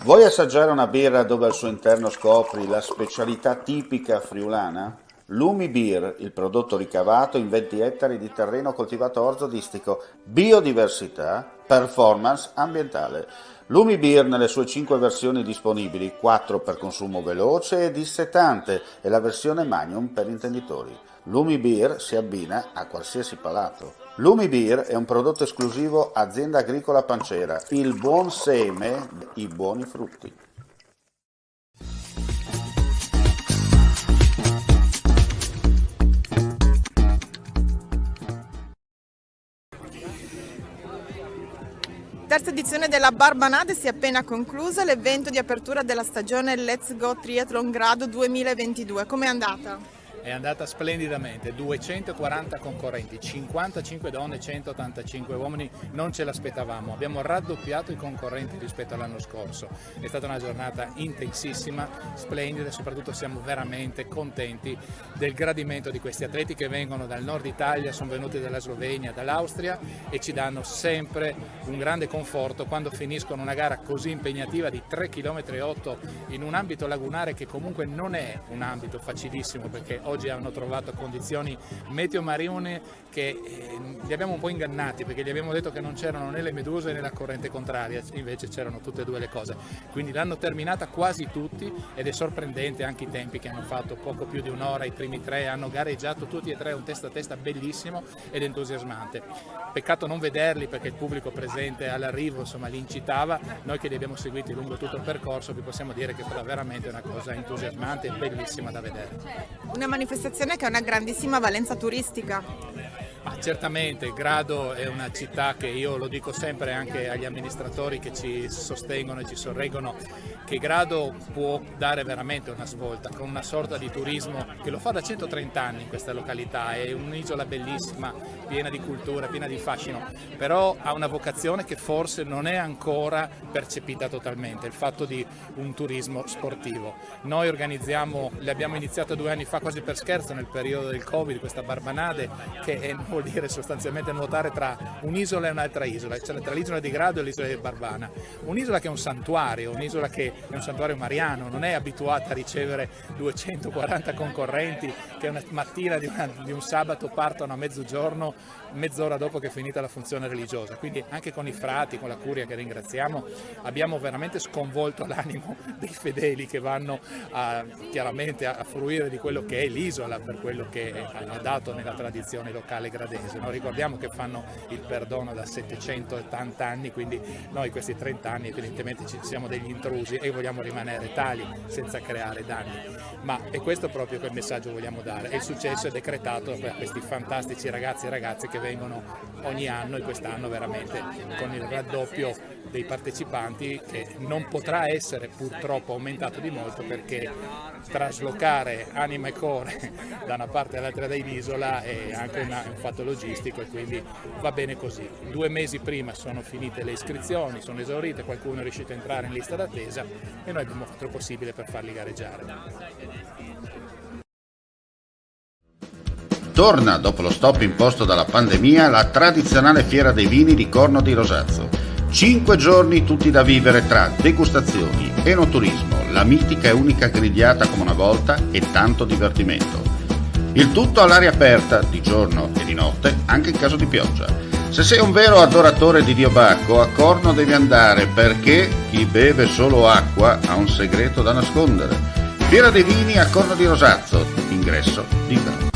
Vuoi assaggiare una birra dove al suo interno scopri la specialità tipica friulana? Lumi Beer, il prodotto ricavato in 20 ettari di terreno coltivato orzodistico, biodiversità, performance ambientale. Lumi Beer nelle sue 5 versioni disponibili, 4 per consumo veloce e dissetante e la versione Magnum per intenditori. Lumi Beer si abbina a qualsiasi palato. Lumi Beer è un prodotto esclusivo Azienda Agricola Pancera, il buon seme, i buoni frutti. Terza edizione della Barbanade si è appena conclusa, l'evento di apertura della stagione Let's Go Triathlon Grado 2022. Com'è andata? È andata splendidamente, 240 concorrenti, 55 donne, 185 uomini, non ce l'aspettavamo, abbiamo raddoppiato i concorrenti rispetto all'anno scorso, è stata una giornata intensissima, splendida e soprattutto siamo veramente contenti del gradimento di questi atleti che vengono dal nord Italia, sono venuti dalla Slovenia, dall'Austria e ci danno sempre un grande conforto quando finiscono una gara così impegnativa di 3,8 km in un ambito lagunare che comunque non è un ambito facilissimo perché oggi hanno trovato condizioni meteo marine che li abbiamo un po' ingannati perché gli abbiamo detto che non c'erano né le meduse né la corrente contraria, invece c'erano tutte e due le cose, quindi l'hanno terminata quasi tutti ed è sorprendente anche i tempi che hanno fatto, poco più di un'ora, i primi tre hanno gareggiato tutti e tre un testa a testa bellissimo ed entusiasmante. Peccato non vederli perché il pubblico presente all'arrivo insomma li incitava, noi che li abbiamo seguiti lungo tutto il percorso vi possiamo dire che è stata veramente una cosa entusiasmante e bellissima da vedere. Una manifestazione che ha una grandissima valenza turistica. Ma certamente Grado è una città che io lo dico sempre anche agli amministratori che ci sostengono e ci sorreggono, che Grado può dare veramente una svolta con una sorta di turismo che lo fa da 130 anni in questa località, è un'isola bellissima, piena di cultura, piena di fascino, però ha una vocazione che forse non è ancora percepita totalmente, il fatto di un turismo sportivo. Noi organizziamo, l'abbiamo iniziato 2 anni fa quasi per scherzo nel periodo del Covid, questa Barbanade che vuol dire sostanzialmente nuotare tra un'isola e un'altra isola, cioè tra l'isola di Grado e l'isola di Barbana. Un'isola che è un santuario, un'isola che è un santuario mariano, non è abituata a ricevere 240 concorrenti che una mattina di un sabato partono a mezzogiorno, mezz'ora dopo che è finita la funzione religiosa. Quindi anche con i frati, con la curia che ringraziamo, abbiamo veramente sconvolto l'animo dei fedeli che vanno chiaramente a fruire di quello che è l'isola per quello che ha dato nella tradizione locale gradese. No? Ricordiamo che fanno il perdono da 780 anni, quindi noi questi 30 anni evidentemente ci siamo degli intrusi e vogliamo rimanere tali senza creare danni. Ma è questo proprio quel messaggio che vogliamo dare e il successo è decretato per questi fantastici ragazzi e ragazze che vengono ogni anno e quest'anno veramente con il raddoppio dei partecipanti che non potrà essere purtroppo aumentato di molto perché traslocare anima e cuore da una parte all'altra dell'isola è anche un fatto logistico e quindi va bene così. 2 mesi prima sono finite le iscrizioni, sono esaurite, qualcuno è riuscito a entrare in lista d'attesa e noi abbiamo fatto il possibile per farli gareggiare. Torna, dopo lo stop imposto dalla pandemia, la tradizionale fiera dei vini di Corno di Rosazzo. 5 giorni tutti da vivere tra degustazioni, enoturismo, la mitica e unica grigliata come una volta e tanto divertimento. Il tutto all'aria aperta, di giorno e di notte, anche in caso di pioggia. Se sei un vero adoratore di Dio Bacco, a Corno devi andare perché chi beve solo acqua ha un segreto da nascondere. Fiera dei vini a Corno di Rosazzo, ingresso libero.